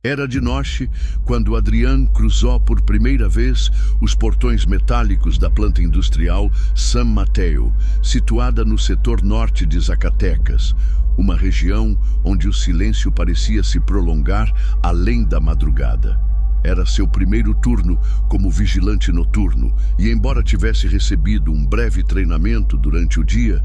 Era de noite quando Adrián cruzou por primeira vez os portões metálicos da planta industrial San Mateo, situada no setor norte de Zacatecas, uma região onde o silêncio parecia se prolongar além da madrugada. Era seu primeiro turno como vigilante noturno e, embora tivesse recebido um breve treinamento durante o dia,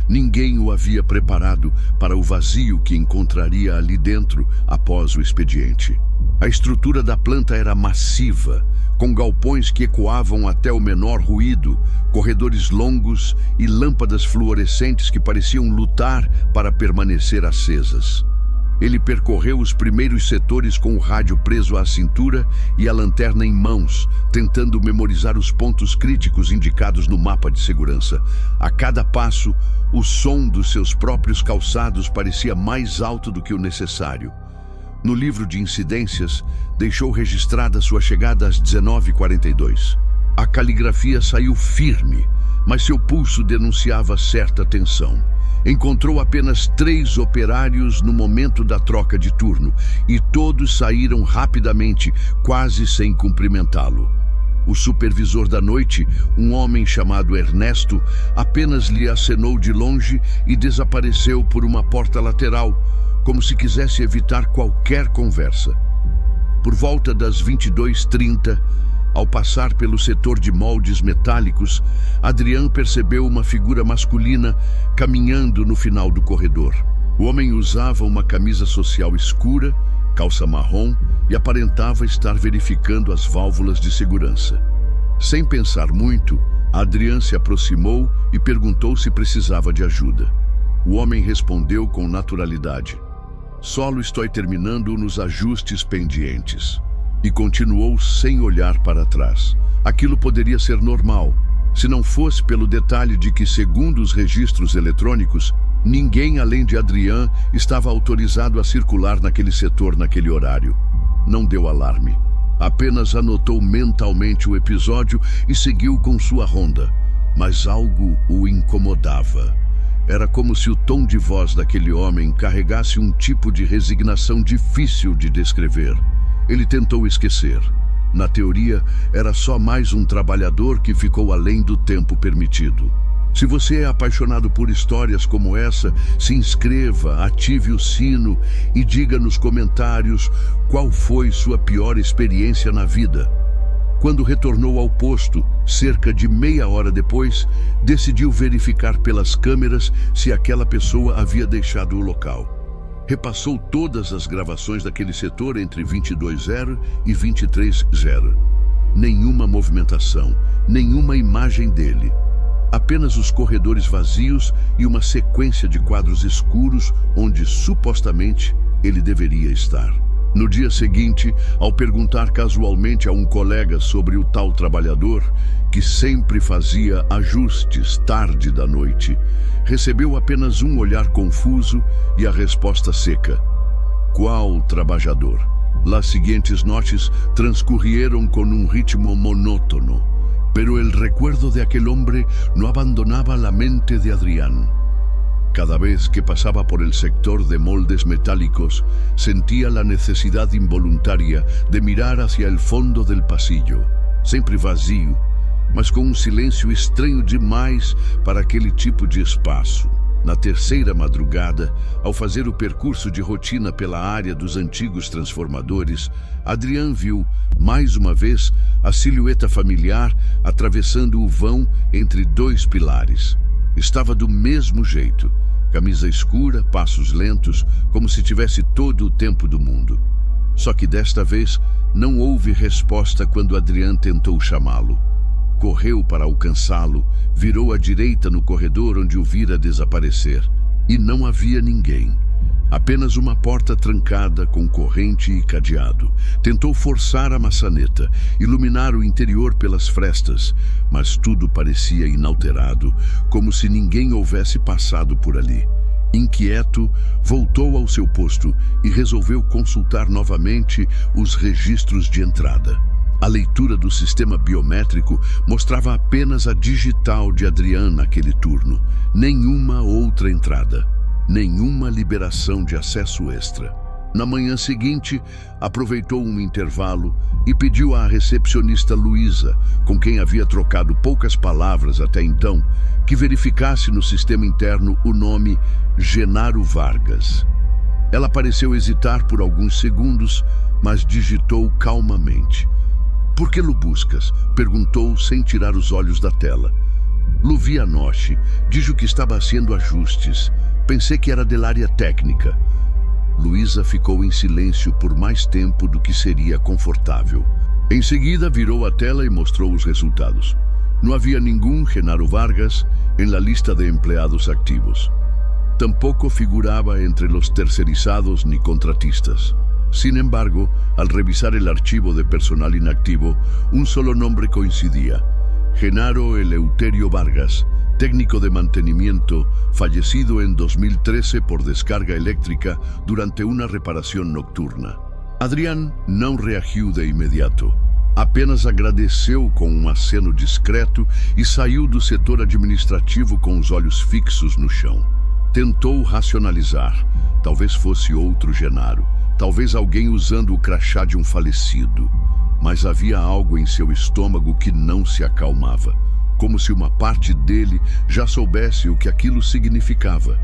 ninguém o havia preparado para o vazio que encontraria ali dentro após o expediente. A estrutura da planta era massiva, com galpões que ecoavam até o menor ruído, corredores longos e lâmpadas fluorescentes que pareciam lutar para permanecer acesas. Ele percorreu os primeiros setores com o rádio preso à cintura e a lanterna em mãos, tentando memorizar os pontos críticos indicados no mapa de segurança. A cada passo, o som dos seus próprios calçados parecia mais alto do que o necessário. No livro de incidências, deixou registrada sua chegada às 19h42. A caligrafia saiu firme, mas seu pulso denunciava certa tensão. Encontrou apenas 3 operários no momento da troca de turno e todos saíram rapidamente, quase sem cumprimentá-lo. O supervisor da noite, um homem chamado Ernesto, apenas lhe acenou de longe e desapareceu por uma porta lateral, como se quisesse evitar qualquer conversa. Por volta das 22h30, ao passar pelo setor de moldes metálicos, Adrián percebeu uma figura masculina caminhando no final do corredor. O homem usava uma camisa social escura, calça marrom e aparentava estar verificando as válvulas de segurança. Sem pensar muito, Adrián se aproximou e perguntou se precisava de ajuda. O homem respondeu com naturalidade: "Solo estou terminando nos ajustes pendientes." E continuou sem olhar para trás. Aquilo poderia ser normal, se não fosse pelo detalhe de que, segundo os registros eletrônicos, ninguém além de Adrián estava autorizado a circular naquele setor naquele horário. Não deu alarme. Apenas anotou mentalmente o episódio e seguiu com sua ronda. Mas algo o incomodava. Era como se o tom de voz daquele homem carregasse um tipo de resignação difícil de descrever. Ele tentou esquecer. Na teoria, era só mais um trabalhador que ficou além do tempo permitido. Se você é apaixonado por histórias como essa, se inscreva, ative o sino e diga nos comentários qual foi sua pior experiência na vida. Quando retornou ao posto, cerca de meia hora depois, decidiu verificar pelas câmeras se aquela pessoa havia deixado o local. Repassou todas as gravações daquele setor entre 22h e 23h. Nenhuma movimentação, nenhuma imagem dele. Apenas os corredores vazios e uma sequência de quadros escuros onde, supostamente, ele deveria estar. No dia seguinte, ao perguntar casualmente a um colega sobre o tal trabalhador, que sempre fazia ajustes tarde da noite, recebeu apenas um olhar confuso e a resposta seca: "Qual trabalhador?" Las siguientes noches transcurrieron con un ritmo monótono, pero el recuerdo de aquel hombre no abandonaba la mente de Adrián. Cada vez que pasaba por el sector de moldes metálicos, sentía la necesidad involuntaria de mirar hacia el fondo del pasillo, sempre vazio, mas com um silêncio estranho demais para aquele tipo de espaço. Na terceira madrugada, ao fazer o percurso de rotina pela área dos antigos transformadores, Adrián viu, mais uma vez, a silhueta familiar atravessando o vão entre 2 pilares. Estava do mesmo jeito, camisa escura, passos lentos, como se tivesse todo o tempo do mundo. Só que desta vez não houve resposta quando Adrián tentou chamá-lo. Correu para alcançá-lo, virou à direita no corredor onde o vira desaparecer. E não havia ninguém. Apenas uma porta trancada com corrente e cadeado. Tentou forçar a maçaneta, iluminar o interior pelas frestas, mas tudo parecia inalterado, como se ninguém houvesse passado por ali. Inquieto, voltou ao seu posto e resolveu consultar novamente os registros de entrada. A leitura do sistema biométrico mostrava apenas a digital de Adrián naquele turno. Nenhuma outra entrada. Nenhuma liberação de acesso extra. Na manhã seguinte, aproveitou um intervalo e pediu à recepcionista Luísa, com quem havia trocado poucas palavras até então, que verificasse no sistema interno o nome Genaro Vargas. Ela pareceu hesitar por alguns segundos, mas digitou calmamente. "Por que lo buscas?", perguntou sem tirar os olhos da tela. "Lo vi anoche, dijo que estava haciendo ajustes. Pensei que era del área técnica." Luísa ficou em silêncio por mais tempo do que seria confortável. Em seguida, virou a tela e mostrou os resultados. Não havia nenhum Genaro Vargas en la lista de empleados activos. Tampoco figuraba entre los tercerizados ni contratistas. Sin embargo, al revisar el archivo de personal inactivo, un solo nombre coincidía: Genaro Eleuterio Vargas, técnico de mantenimiento, fallecido en 2013 por descarga eléctrica durante una reparação nocturna. Adrián não reagiu de imediato. Apenas agradeceu com um aceno discreto e saiu do setor administrativo com os olhos fixos no chão. Tentou racionalizar. Talvez fosse outro Genaro. Talvez alguém usando o crachá de um falecido. Mas havia algo em seu estômago que não se acalmava, como se uma parte dele já soubesse o que aquilo significava.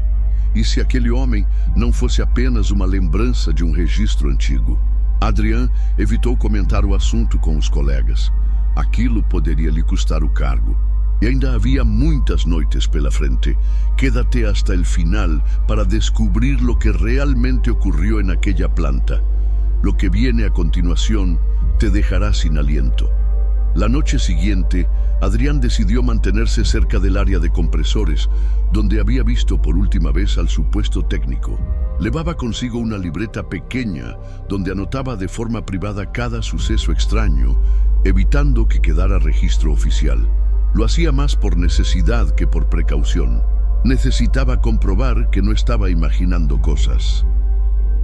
E se aquele homem não fosse apenas uma lembrança de um registro antigo? Adrián evitou comentar o assunto com os colegas. Aquilo poderia lhe custar o cargo. E ainda havia muitas noites pela frente. Quédate hasta el final para descubrir lo que realmente ocurrió en aquella planta. Lo que viene a continuación te dejará sin aliento. La noche siguiente, Adrián decidió mantenerse cerca del área de compresores, donde había visto por última vez al supuesto técnico. Llevaba consigo una libreta pequeña donde anotaba de forma privada cada suceso extraño, evitando que quedara registro oficial. Lo hacía más por necesidad que por precaución. Necesitaba comprobar que no estaba imaginando cosas.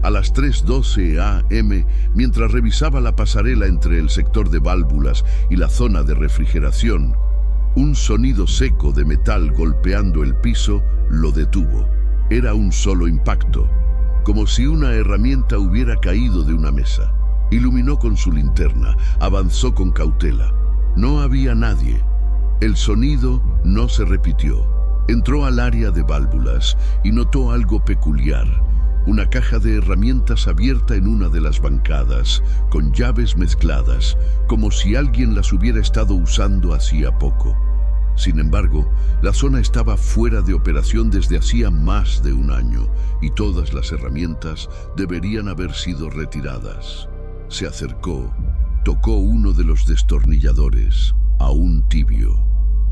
A las 3:12 a.m., mientras revisaba la pasarela entre el sector de válvulas y la zona de refrigeración, un sonido seco de metal golpeando el piso lo detuvo. Era un solo impacto, como si una herramienta hubiera caído de una mesa. Iluminó con su linterna, avanzó con cautela. No había nadie. El sonido no se repitió. Entró al área de válvulas y notó algo peculiar. Una caja de herramientas abierta en una de las bancadas, con llaves mezcladas, como si alguien las hubiera estado usando hacía poco. Sin embargo, la zona estaba fuera de operación desde hacía más de un año y todas las herramientas deberían haber sido retiradas. Se acercó, tocó uno de los destornilladores, aún tibio.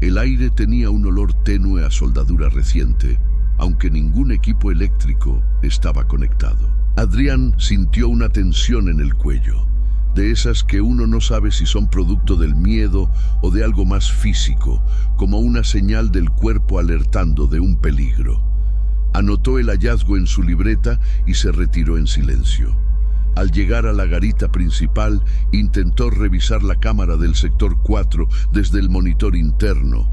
El aire tenía un olor tenue a soldadura reciente, aunque ningún equipo eléctrico estaba conectado. Adrián sintió una tensión en el cuello, de esas que uno no sabe si son producto del miedo o de algo más físico, como una señal del cuerpo alertando de un peligro. Anotó el hallazgo en su libreta y se retiró en silencio. Al llegar a la garita principal, intentó revisar la cámara del sector 4 desde el monitor interno,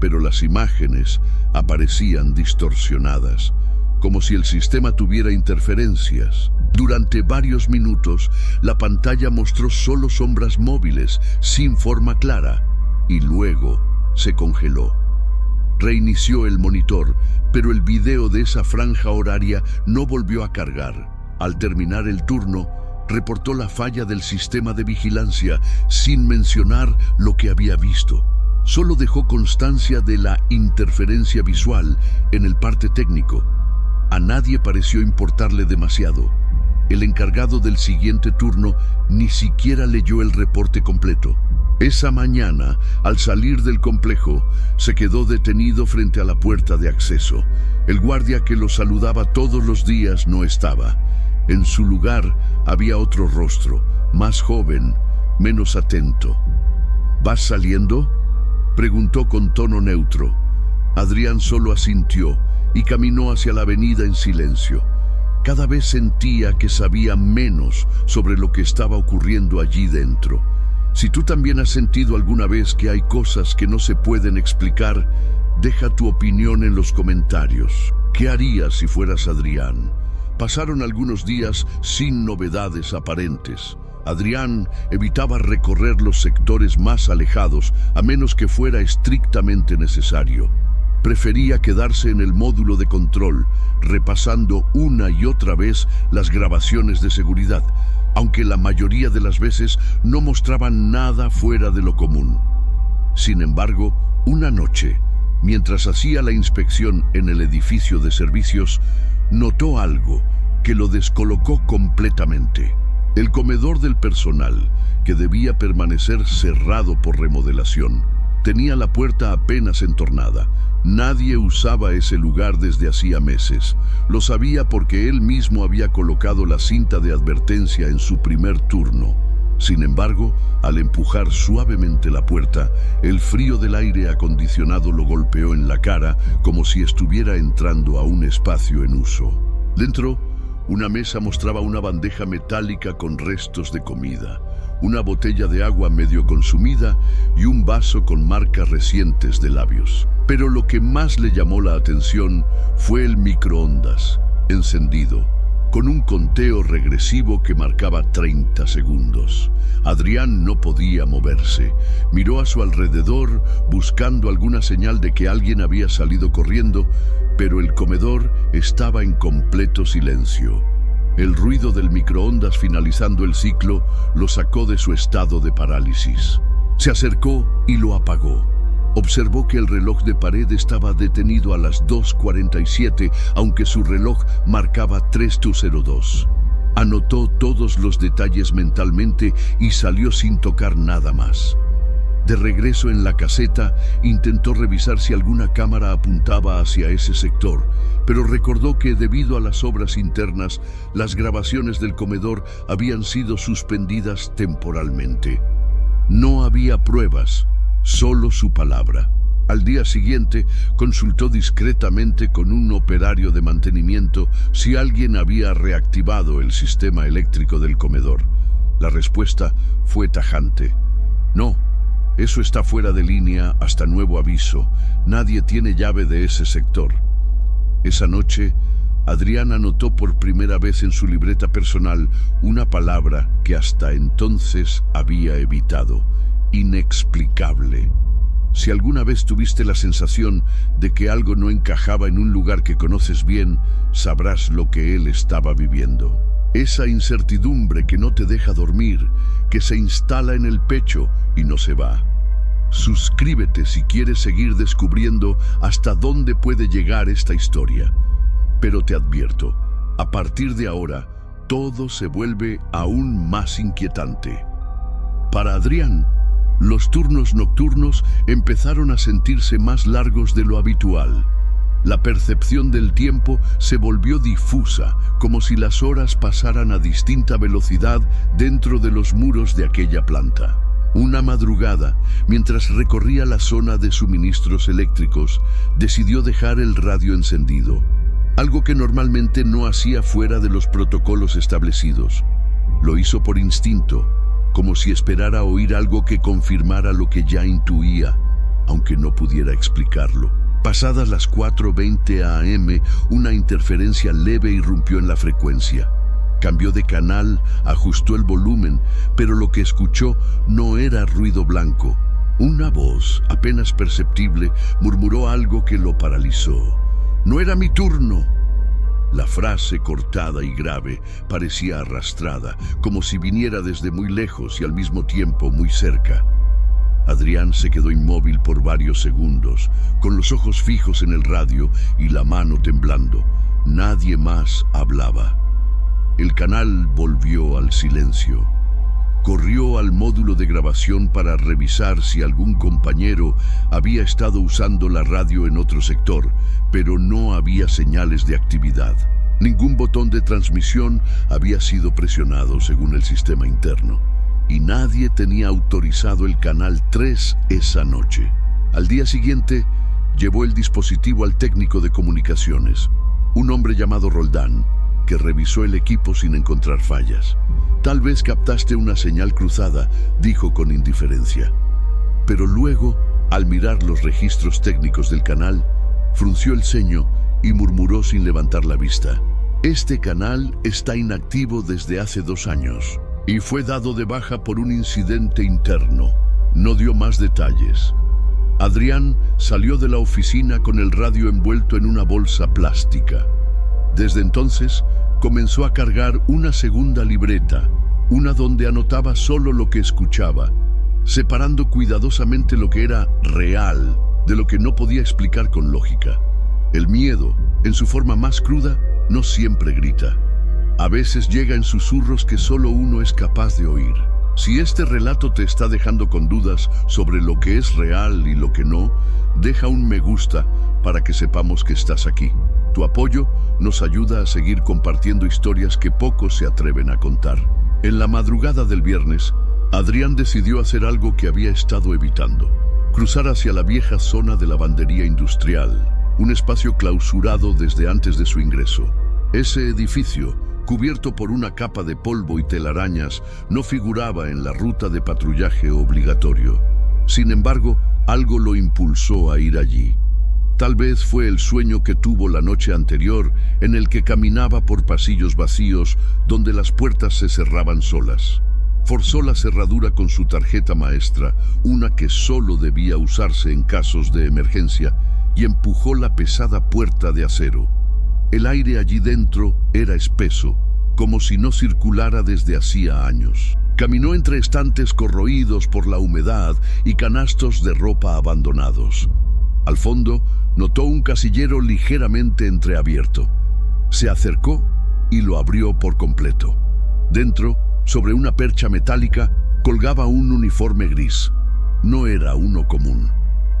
pero las imágenes aparecían distorsionadas, como si el sistema tuviera interferencias. Durante varios minutos, la pantalla mostró solo sombras móviles, sin forma clara, y luego se congeló. Reinició el monitor, pero el video de esa franja horaria no volvió a cargar. Al terminar el turno, reportó la falla del sistema de vigilancia, sin mencionar lo que había visto. Solo dejó constancia de la interferencia visual en el parte técnico. A nadie pareció importarle demasiado. El encargado del siguiente turno ni siquiera leyó el reporte completo. Esa mañana, al salir del complejo, se quedó detenido frente a la puerta de acceso. El guardia que lo saludaba todos los días no estaba. En su lugar había otro rostro, más joven, menos atento. ¿Vas saliendo?, preguntó con tono neutro. Adrián solo asintió y caminó hacia la avenida en silencio. Cada vez sentía que sabía menos sobre lo que estaba ocurriendo allí dentro. Si tú también has sentido alguna vez que hay cosas que no se pueden explicar, deja tu opinión en los comentarios. ¿Qué harías si fueras Adrián? Pasaron algunos días sin novedades aparentes. Adrián evitaba recorrer los sectores más alejados, a menos que fuera estrictamente necesario. Prefería quedarse en el módulo de control, repasando una y otra vez las grabaciones de seguridad, aunque la mayoría de las veces no mostraban nada fuera de lo común. Sin embargo, una noche, mientras hacía la inspección en el edificio de servicios, notó algo que lo descolocó completamente. El comedor del personal, que debía permanecer cerrado por remodelación, tenía la puerta apenas entornada. Nadie usaba ese lugar desde hacía meses. Lo sabía porque él mismo había colocado la cinta de advertencia en su primer turno. Sin embargo, al empujar suavemente la puerta, el frío del aire acondicionado lo golpeó en la cara como si estuviera entrando a un espacio en uso. Dentro, una mesa mostraba una bandeja metálica con restos de comida, una botella de agua medio consumida y un vaso con marcas recientes de labios. Pero lo que más le llamó la atención fue el microondas, encendido, con un conteo regresivo que marcaba 30 segundos. Adrián no podía moverse. Miró a su alrededor buscando alguna señal de que alguien había salido corriendo, pero el comedor estaba en completo silencio. El ruido del microondas finalizando el ciclo lo sacó de su estado de parálisis. Se acercó y lo apagó. Observó que el reloj de pared estaba detenido a las 2:47, aunque su reloj marcaba 3:02. Anotó todos los detalles mentalmente y salió sin tocar nada más. De regreso en la caseta, intentó revisar si alguna cámara apuntaba hacia ese sector, pero recordó que debido a las obras internas, las grabaciones del comedor habían sido suspendidas temporalmente. No había pruebas, solo su palabra. Al día siguiente, consultó discretamente con un operario de mantenimiento si alguien había reactivado el sistema eléctrico del comedor. La respuesta fue tajante. No, eso está fuera de línea hasta nuevo aviso. Nadie tiene llave de ese sector. Esa noche, Adrián anotó por primera vez en su libreta personal una palabra que hasta entonces había evitado: inexplicable. Si alguna vez tuviste la sensación de que algo no encajaba en un lugar que conoces bien, sabrás lo que él estaba viviendo. Esa incertidumbre que no te deja dormir, que se instala en el pecho y no se va. Suscríbete si quieres seguir descubriendo hasta dónde puede llegar esta historia. Pero te advierto, a partir de ahora, todo se vuelve aún más inquietante. Para Adrián, los turnos nocturnos empezaron a sentirse más largos de lo habitual. La percepción del tiempo se volvió difusa, como si las horas pasaran a distinta velocidad dentro de los muros de aquella planta. Una madrugada, mientras recorría la zona de suministros eléctricos, decidió dejar el radio encendido, algo que normalmente no hacía fuera de los protocolos establecidos. Lo hizo por instinto, como si esperara oír algo que confirmara lo que ya intuía, aunque no pudiera explicarlo. Pasadas las 4:20 AM, una interferencia leve irrumpió en la frecuencia. Cambió de canal, ajustó el volumen, pero lo que escuchó no era ruido blanco. Una voz, apenas perceptible, murmuró algo que lo paralizó. «No era mi turno». La frase, cortada y grave, parecía arrastrada, como si viniera desde muy lejos y al mismo tiempo muy cerca. Adrián se quedó inmóvil por varios segundos, con los ojos fijos en el radio y la mano temblando. Nadie más hablaba. El canal volvió al silencio. Corrió al módulo de grabación para revisar si algún compañero había estado usando la radio en otro sector, pero no había señales de actividad. Ningún botón de transmisión había sido presionado según el sistema interno, y nadie tenía autorizado el canal 3 esa noche. Al día siguiente, llevó el dispositivo al técnico de comunicaciones, un hombre llamado Roldán, que revisó el equipo sin encontrar fallas. «Tal vez captaste una señal cruzada», dijo con indiferencia. Pero luego, al mirar los registros técnicos del canal, frunció el ceño y murmuró sin levantar la vista: Este canal está inactivo desde hace 2 años y fue dado de baja por un incidente interno. No dio más detalles. Adrián salió de la oficina con el radio envuelto en una bolsa plástica. Desde entonces, comenzó a cargar una segunda libreta, una donde anotaba solo lo que escuchaba, separando cuidadosamente lo que era real de lo que no podía explicar con lógica. El miedo, en su forma más cruda, no siempre grita. A veces llega en susurros que solo uno es capaz de oír. Si este relato te está dejando con dudas sobre lo que es real y lo que no, deja un me gusta para que sepamos que estás aquí. Tu apoyo nos ayuda a seguir compartiendo historias que pocos se atreven a contar. En la madrugada del viernes, Adrián decidió hacer algo que había estado evitando: cruzar hacia la vieja zona de lavandería industrial, un espacio clausurado desde antes de su ingreso. Ese edificio, cubierto por una capa de polvo y telarañas, no figuraba en la ruta de patrullaje obligatorio. Sin embargo, algo lo impulsó a ir allí. Tal vez fue el sueño que tuvo la noche anterior, en el que caminaba por pasillos vacíos donde las puertas se cerraban solas. Forzó la cerradura con su tarjeta maestra, una que solo debía usarse en casos de emergencia, y empujó la pesada puerta de acero. El aire allí dentro era espeso, como si no circulara desde hacía años. Caminó entre estantes corroídos por la humedad y canastos de ropa abandonados. Al fondo, notó un casillero ligeramente entreabierto. Se acercó y lo abrió por completo. Dentro, sobre una percha metálica, colgaba un uniforme gris. No era uno común.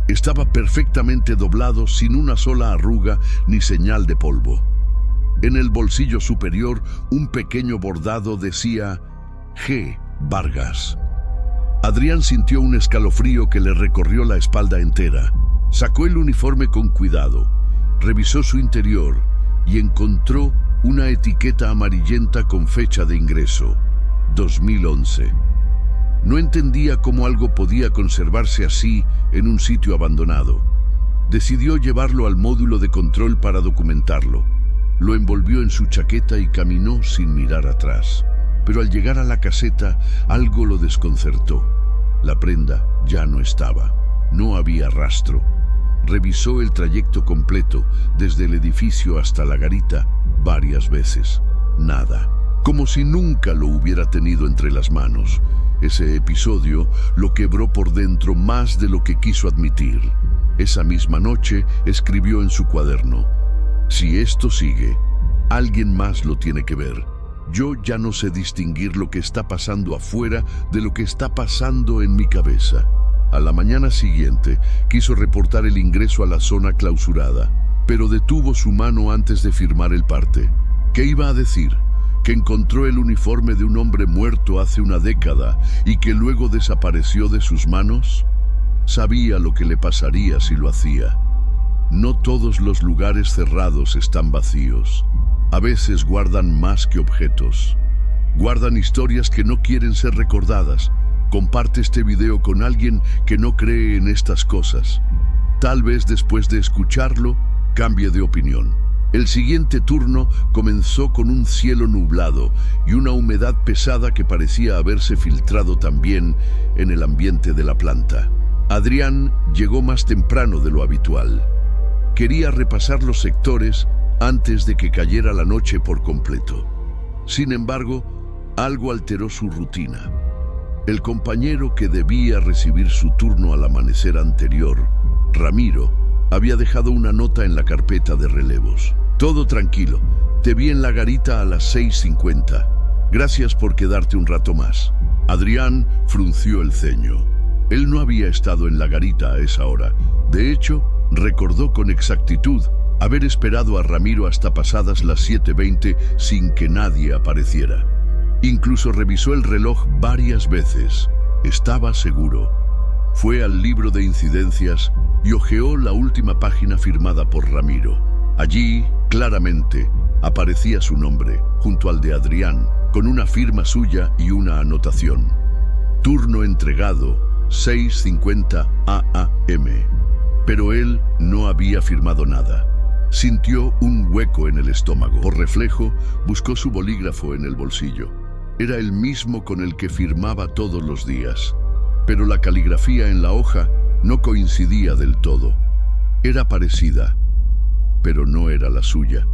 Estaba perfectamente doblado, sin una sola arruga ni señal de polvo. En el bolsillo superior, un pequeño bordado decía G. Vargas. Adrián sintió un escalofrío que le recorrió la espalda entera. Sacó el uniforme con cuidado, revisó su interior y encontró una etiqueta amarillenta con fecha de ingreso: 2011. No entendía cómo algo podía conservarse así en un sitio abandonado. Decidió llevarlo al módulo de control para documentarlo. Lo envolvió en su chaqueta y caminó sin mirar atrás. Pero al llegar a la caseta, algo lo desconcertó. La prenda ya no estaba. No había rastro. Revisó el trayecto completo, desde el edificio hasta la garita, varias veces. Nada. Como si nunca lo hubiera tenido entre las manos. Ese episodio lo quebró por dentro más de lo que quiso admitir. Esa misma noche escribió en su cuaderno: si esto sigue, alguien más lo tiene que ver. Yo ya no sé distinguir lo que está pasando afuera de lo que está pasando en mi cabeza. A la mañana siguiente, quiso reportar el ingreso a la zona clausurada, pero detuvo su mano antes de firmar el parte. ¿Qué iba a decir? ¿Que encontró el uniforme de un hombre muerto hace una década y que luego desapareció de sus manos? Sabía lo que le pasaría si lo hacía. No todos los lugares cerrados están vacíos. A veces guardan más que objetos. Guardan historias que no quieren ser recordadas. Comparte este video con alguien que no cree en estas cosas. Tal vez después de escucharlo, cambie de opinión. El siguiente turno comenzó con un cielo nublado y una humedad pesada que parecía haberse filtrado también en el ambiente de la planta. Adrián llegó más temprano de lo habitual. Quería repasar los sectores antes de que cayera la noche por completo. Sin embargo, algo alteró su rutina. El compañero que debía recibir su turno al amanecer anterior, Ramiro, había dejado una nota en la carpeta de relevos. Todo tranquilo. Te vi en la garita a las 6:50. Gracias por quedarte un rato más. Adrián frunció el ceño. Él no había estado en la garita a esa hora. De hecho, recordó con exactitud haber esperado a Ramiro hasta pasadas las 7:20 sin que nadie apareciera. Incluso revisó el reloj varias veces. Estaba seguro. Fue al libro de incidencias y hojeó la última página firmada por Ramiro. Allí, claramente, aparecía su nombre, junto al de Adrián, con una firma suya y una anotación. Turno entregado, 6:50 AM. Pero él no había firmado nada. Sintió un hueco en el estómago. Por reflejo, buscó su bolígrafo en el bolsillo. Era el mismo con el que firmaba todos los días. Pero la caligrafía en la hoja no coincidía del todo. Era parecida, pero no era la suya.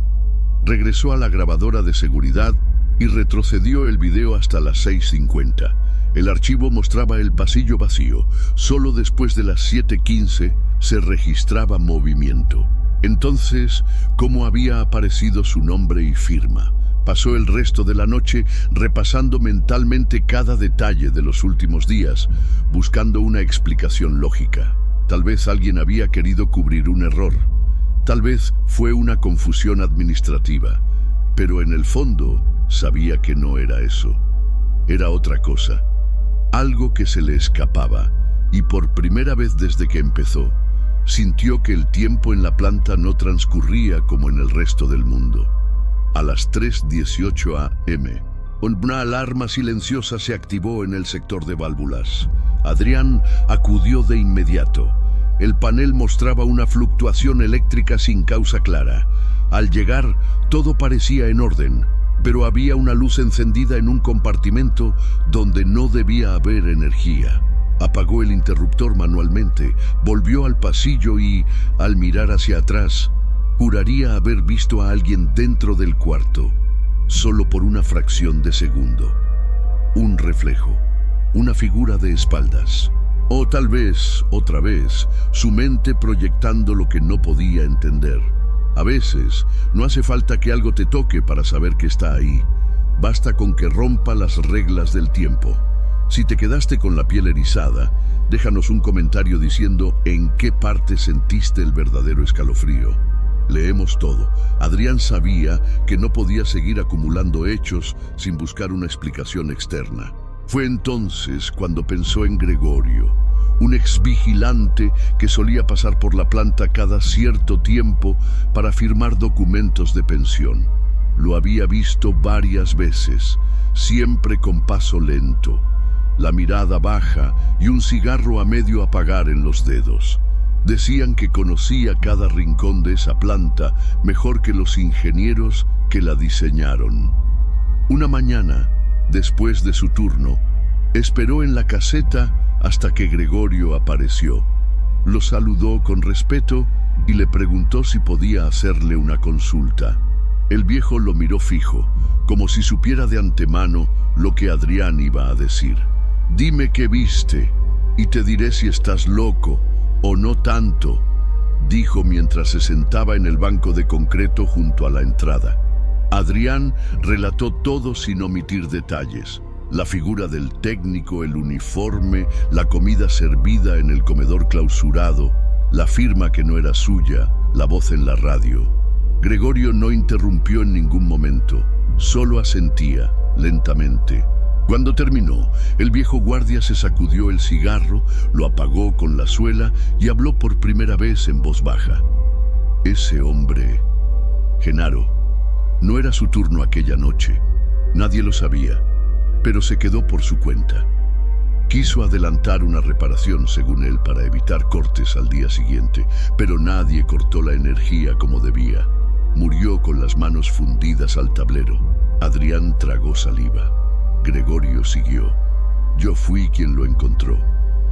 Regresó a la grabadora de seguridad y retrocedió el video hasta las 6:50. El archivo mostraba el pasillo vacío. Solo después de las 7:15 se registraba movimiento. Entonces, ¿cómo había aparecido su nombre y firma? Pasó el resto de la noche repasando mentalmente cada detalle de los últimos días, buscando una explicación lógica. Tal vez alguien había querido cubrir un error. Tal vez fue una confusión administrativa. Pero en el fondo, sabía que no era eso. Era otra cosa. Algo que se le escapaba. Y por primera vez desde que empezó, sintió que el tiempo en la planta no transcurría como en el resto del mundo. A las 3:18 a.m., una alarma silenciosa se activó en el sector de válvulas. Adrián acudió de inmediato. El panel mostraba una fluctuación eléctrica sin causa clara. Al llegar, todo parecía en orden, pero había una luz encendida en un compartimento donde no debía haber energía. Apagó el interruptor manualmente, volvió al pasillo y, al mirar hacia atrás, juraría haber visto a alguien dentro del cuarto, solo por una fracción de segundo. Un reflejo, una figura de espaldas. O tal vez, otra vez, su mente proyectando lo que no podía entender. A veces, no hace falta que algo te toque para saber que está ahí. Basta con que rompa las reglas del tiempo. Si te quedaste con la piel erizada, déjanos un comentario diciendo en qué parte sentiste el verdadero escalofrío. Leemos todo. Adrián sabía que no podía seguir acumulando hechos sin buscar una explicación externa. Fue entonces cuando pensó en Gregorio, un exvigilante que solía pasar por la planta cada cierto tiempo para firmar documentos de pensión. Lo había visto varias veces, siempre con paso lento, la mirada baja y un cigarro a medio apagar en los dedos. Decían que conocía cada rincón de esa planta mejor que los ingenieros que la diseñaron. Una mañana, después de su turno, esperó en la caseta hasta que Gregorio apareció. Lo saludó con respeto y le preguntó si podía hacerle una consulta. El viejo lo miró fijo, como si supiera de antemano lo que Adrián iba a decir. «Dime qué viste, y te diré si estás loco o no tanto», dijo mientras se sentaba en el banco de concreto junto a la entrada. Adrián relató todo sin omitir detalles. La figura del técnico, el uniforme, la comida servida en el comedor clausurado, la firma que no era suya, la voz en la radio. Gregorio no interrumpió en ningún momento, solo asentía, lentamente. Cuando terminó, el viejo guardia se sacudió el cigarro, lo apagó con la suela y habló por primera vez en voz baja. Ese hombre, Genaro, no era su turno aquella noche. Nadie lo sabía, pero se quedó por su cuenta. Quiso adelantar una reparación, según él, para evitar cortes al día siguiente, pero nadie cortó la energía como debía. Murió con las manos fundidas al tablero. Adrián tragó saliva. Gregorio siguió. Yo fui quien lo encontró.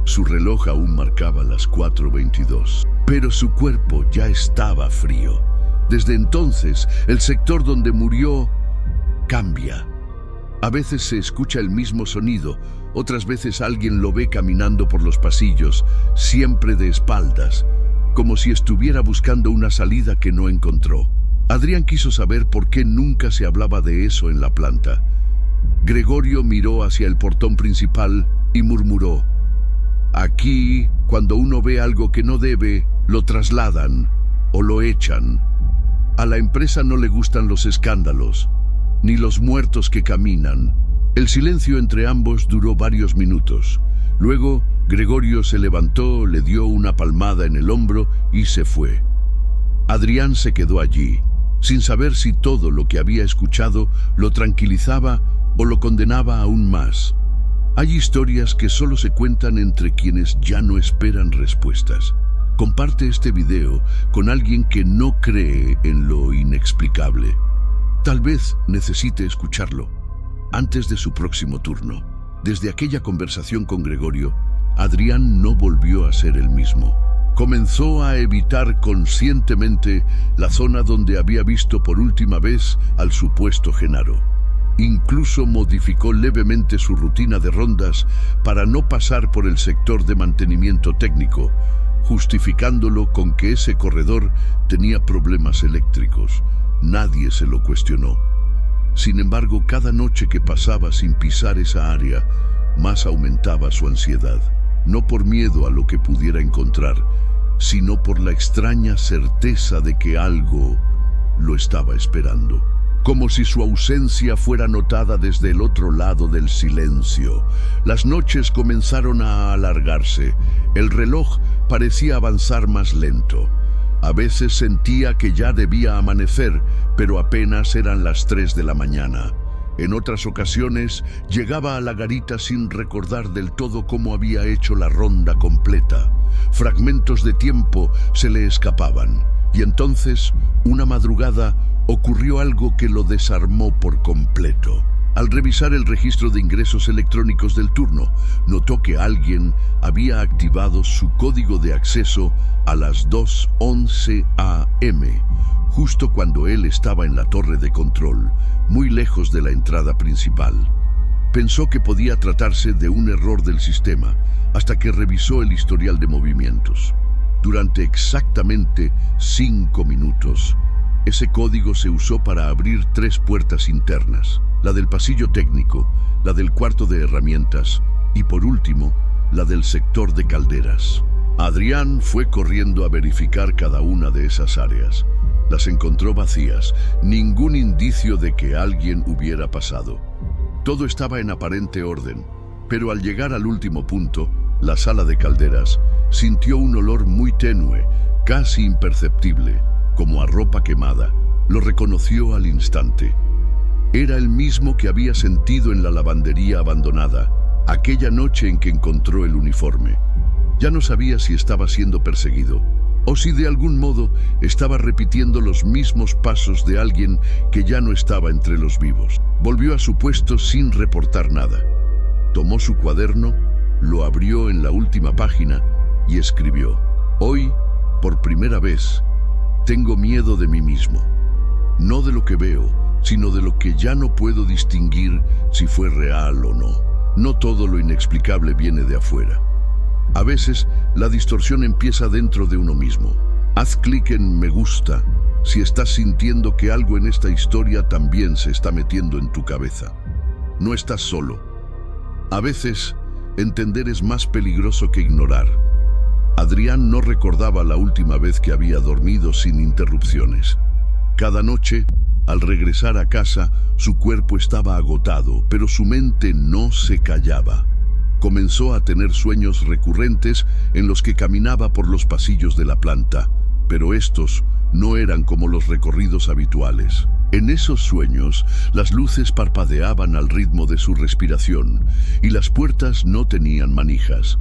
Su reloj aún marcaba las 4:22, pero su cuerpo ya estaba frío. Desde entonces, el sector donde murió cambia. A veces se escucha el mismo sonido, otras veces alguien lo ve caminando por los pasillos, siempre de espaldas, como si estuviera buscando una salida que no encontró. Adrián quiso saber por qué nunca se hablaba de eso en la planta. Gregorio miró hacia el portón principal y murmuró: «Aquí, cuando uno ve algo que no debe, lo trasladan o lo echan. A la empresa no le gustan los escándalos, ni los muertos que caminan». El silencio entre ambos duró varios minutos. Luego, Gregorio se levantó, le dio una palmada en el hombro y se fue. Adrián se quedó allí, sin saber si todo lo que había escuchado lo tranquilizaba o lo condenaba aún más. Hay historias que solo se cuentan entre quienes ya no esperan respuestas. Comparte este video con alguien que no cree en lo inexplicable. Tal vez necesite escucharlo antes de su próximo turno. Desde aquella conversación con Gregorio, Adrián no volvió a ser el mismo. Comenzó a evitar conscientemente la zona donde había visto por última vez al supuesto Genaro. Incluso modificó levemente su rutina de rondas para no pasar por el sector de mantenimiento técnico, justificándolo con que ese corredor tenía problemas eléctricos. Nadie se lo cuestionó. Sin embargo, cada noche que pasaba sin pisar esa área, más aumentaba su ansiedad. No por miedo a lo que pudiera encontrar, sino por la extraña certeza de que algo lo estaba esperando. Como si su ausencia fuera notada desde el otro lado del silencio. Las noches comenzaron a alargarse. El reloj parecía avanzar más lento. A veces sentía que ya debía amanecer, pero apenas eran las 3 de la mañana. En otras ocasiones, llegaba a la garita sin recordar del todo cómo había hecho la ronda completa. Fragmentos de tiempo se le escapaban. Y entonces, una madrugada, ocurrió algo que lo desarmó por completo. Al revisar el registro de ingresos electrónicos del turno, notó que alguien había activado su código de acceso a las 2:11 a.m., justo cuando él estaba en la torre de control, muy lejos de la entrada principal. Pensó que podía tratarse de un error del sistema, hasta que revisó el historial de movimientos. Durante exactamente 5 minutos, ese código se usó para abrir 3 puertas internas, la del pasillo técnico, la del cuarto de herramientas y, por último, la del sector de calderas. Adrián fue corriendo a verificar cada una de esas áreas. Las encontró vacías, ningún indicio de que alguien hubiera pasado. Todo estaba en aparente orden, pero al llegar al último punto, la sala de calderas, sintió un olor muy tenue, casi imperceptible, como a ropa quemada. Lo reconoció al instante. Era el mismo que había sentido en la lavandería abandonada, aquella noche en que encontró el uniforme. Ya no sabía si estaba siendo perseguido, o si de algún modo estaba repitiendo los mismos pasos de alguien que ya no estaba entre los vivos. Volvió a su puesto sin reportar nada. Tomó su cuaderno, lo abrió en la última página y escribió: «Hoy, por primera vez, tengo miedo de mí mismo. No de lo que veo, sino de lo que ya no puedo distinguir si fue real o no. No todo lo inexplicable viene de afuera. A veces, la distorsión empieza dentro de uno mismo. Haz clic en me gusta si estás sintiendo que algo en esta historia también se está metiendo en tu cabeza. No estás solo. A veces, entender es más peligroso que ignorar». Adrián no recordaba la última vez que había dormido sin interrupciones. Cada noche, al regresar a casa, su cuerpo estaba agotado, pero su mente no se callaba. Comenzó a tener sueños recurrentes en los que caminaba por los pasillos de la planta, pero estos no eran como los recorridos habituales. En esos sueños, las luces parpadeaban al ritmo de su respiración y las puertas no tenían manijas.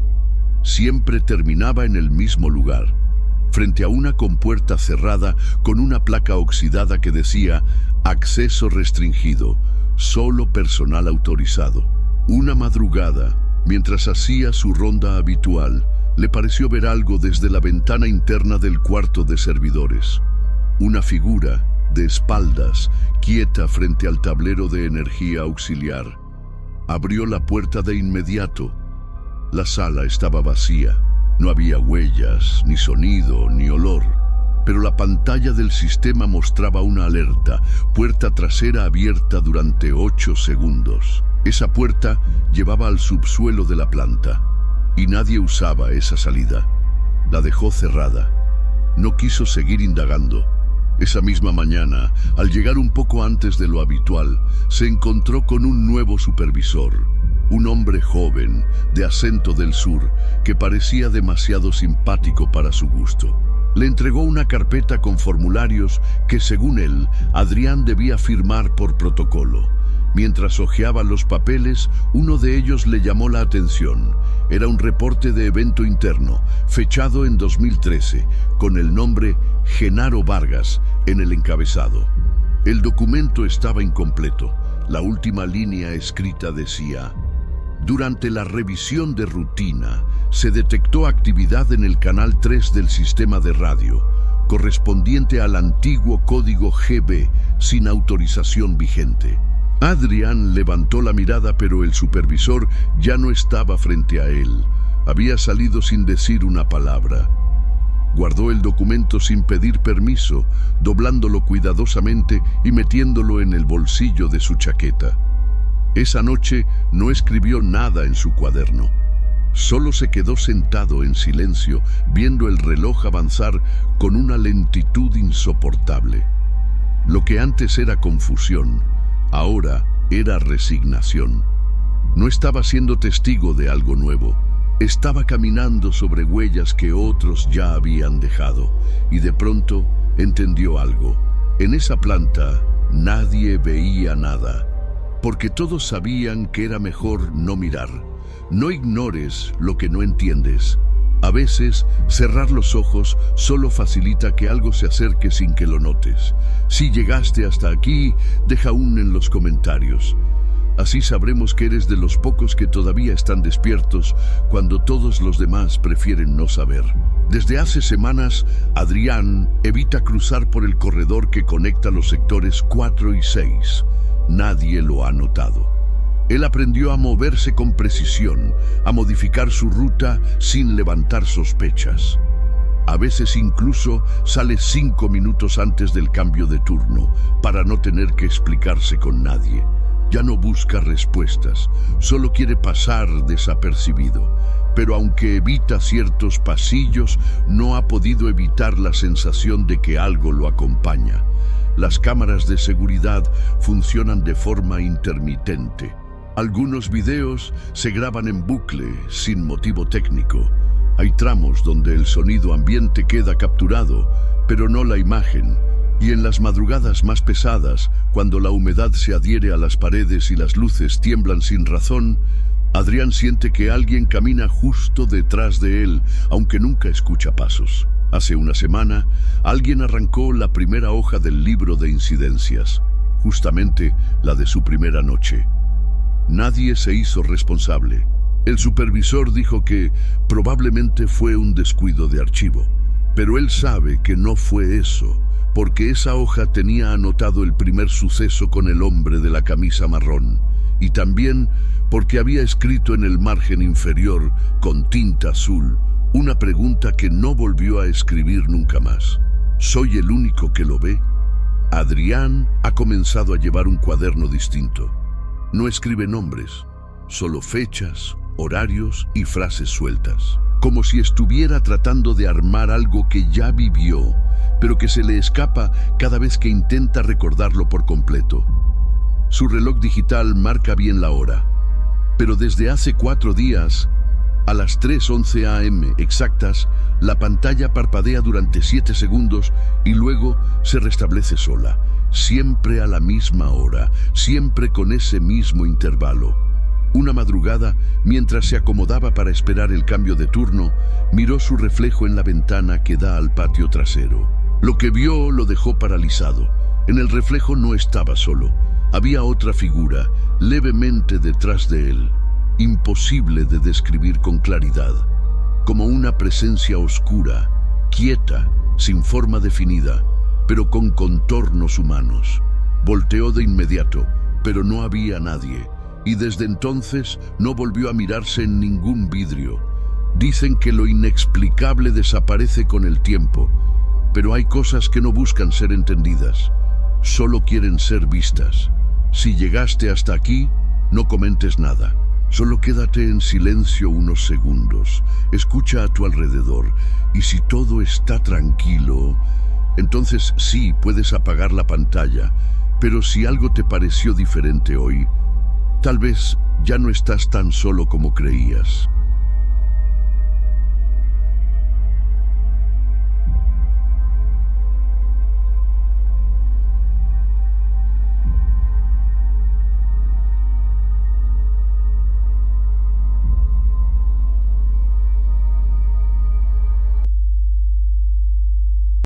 Siempre terminaba en el mismo lugar, frente a una compuerta cerrada con una placa oxidada que decía «Acceso restringido, solo personal autorizado». Una madrugada, mientras hacía su ronda habitual, le pareció ver algo desde la ventana interna del cuarto de servidores. Una figura, de espaldas, quieta frente al tablero de energía auxiliar. Abrió la puerta de inmediato. La sala estaba vacía. No había huellas, ni sonido, ni olor. Pero la pantalla del sistema mostraba una alerta: puerta trasera abierta durante 8 segundos. Esa puerta llevaba al subsuelo de la planta, y nadie usaba esa salida. La dejó cerrada. No quiso seguir indagando. Esa misma mañana, al llegar un poco antes de lo habitual, se encontró con un nuevo supervisor, un hombre joven, de acento del sur, que parecía demasiado simpático para su gusto. Le entregó una carpeta con formularios que, según él, Adrián debía firmar por protocolo. Mientras hojeaba los papeles, uno de ellos le llamó la atención. Era un reporte de evento interno, fechado en 2013, con el nombre Genaro Vargas en el encabezado. El documento estaba incompleto. La última línea escrita decía: durante la revisión de rutina, se detectó actividad en el canal 3 del sistema de radio, correspondiente al antiguo código GB, sin autorización vigente. Adrián levantó la mirada, pero el supervisor ya no estaba frente a él. Había salido sin decir una palabra. Guardó el documento sin pedir permiso, doblándolo cuidadosamente y metiéndolo en el bolsillo de su chaqueta. Esa noche no escribió nada en su cuaderno. Solo se quedó sentado en silencio, viendo el reloj avanzar con una lentitud insoportable. Lo que antes era confusión, ahora era resignación. No estaba siendo testigo de algo nuevo. Estaba caminando sobre huellas que otros ya habían dejado, y de pronto entendió algo. En esa planta nadie veía nada, porque todos sabían que era mejor no mirar. No ignores lo que no entiendes. A veces, cerrar los ojos solo facilita que algo se acerque sin que lo notes. Si llegaste hasta aquí, deja un en los comentarios. Así sabremos que eres de los pocos que todavía están despiertos cuando todos los demás prefieren no saber. Desde hace semanas, Adrián evita cruzar por el corredor que conecta los sectores 4 y 6. Nadie lo ha notado. Él aprendió a moverse con precisión, a modificar su ruta sin levantar sospechas. A veces incluso sale 5 minutos antes del cambio de turno, para no tener que explicarse con nadie. Ya no busca respuestas, solo quiere pasar desapercibido. Pero aunque evita ciertos pasillos, no ha podido evitar la sensación de que algo lo acompaña. Las cámaras de seguridad funcionan de forma intermitente. Algunos videos se graban en bucle, sin motivo técnico. Hay tramos donde el sonido ambiente queda capturado, pero no la imagen. Y en las madrugadas más pesadas, cuando la humedad se adhiere a las paredes y las luces tiemblan sin razón, Adrián siente que alguien camina justo detrás de él, aunque nunca escucha pasos. Hace una semana, alguien arrancó la primera hoja del libro de incidencias, justamente la de su primera noche. Nadie se hizo responsable. El supervisor dijo que probablemente fue un descuido de archivo, pero él sabe que no fue eso, porque esa hoja tenía anotado el primer suceso con el hombre de la camisa marrón, y también porque había escrito en el margen inferior, con tinta azul, una pregunta que no volvió a escribir nunca más. ¿Soy el único que lo ve? Adrián ha comenzado a llevar un cuaderno distinto. No escribe nombres, solo fechas, horarios y frases sueltas, como si estuviera tratando de armar algo que ya vivió, pero que se le escapa cada vez que intenta recordarlo por completo. Su reloj digital marca bien la hora, pero desde hace 4 días, a las 3:11 am exactas, la pantalla parpadea durante 7 segundos y luego se restablece sola, siempre a la misma hora, siempre con ese mismo intervalo. Una madrugada, mientras se acomodaba para esperar el cambio de turno, miró su reflejo en la ventana que da al patio trasero. Lo que vio lo dejó paralizado. En el reflejo no estaba solo. Había otra figura, levemente detrás de él, imposible de describir con claridad, como una presencia oscura, quieta, sin forma definida, pero con contornos humanos. Volteó de inmediato, pero no había nadie, y desde entonces no volvió a mirarse en ningún vidrio. Dicen que lo inexplicable desaparece con el tiempo, pero hay cosas que no buscan ser entendidas, solo quieren ser vistas. Si llegaste hasta aquí, no comentes nada. Solo quédate en silencio unos segundos, escucha a tu alrededor, y si todo está tranquilo, entonces sí puedes apagar la pantalla, pero si algo te pareció diferente hoy, tal vez ya no estás tan solo como creías.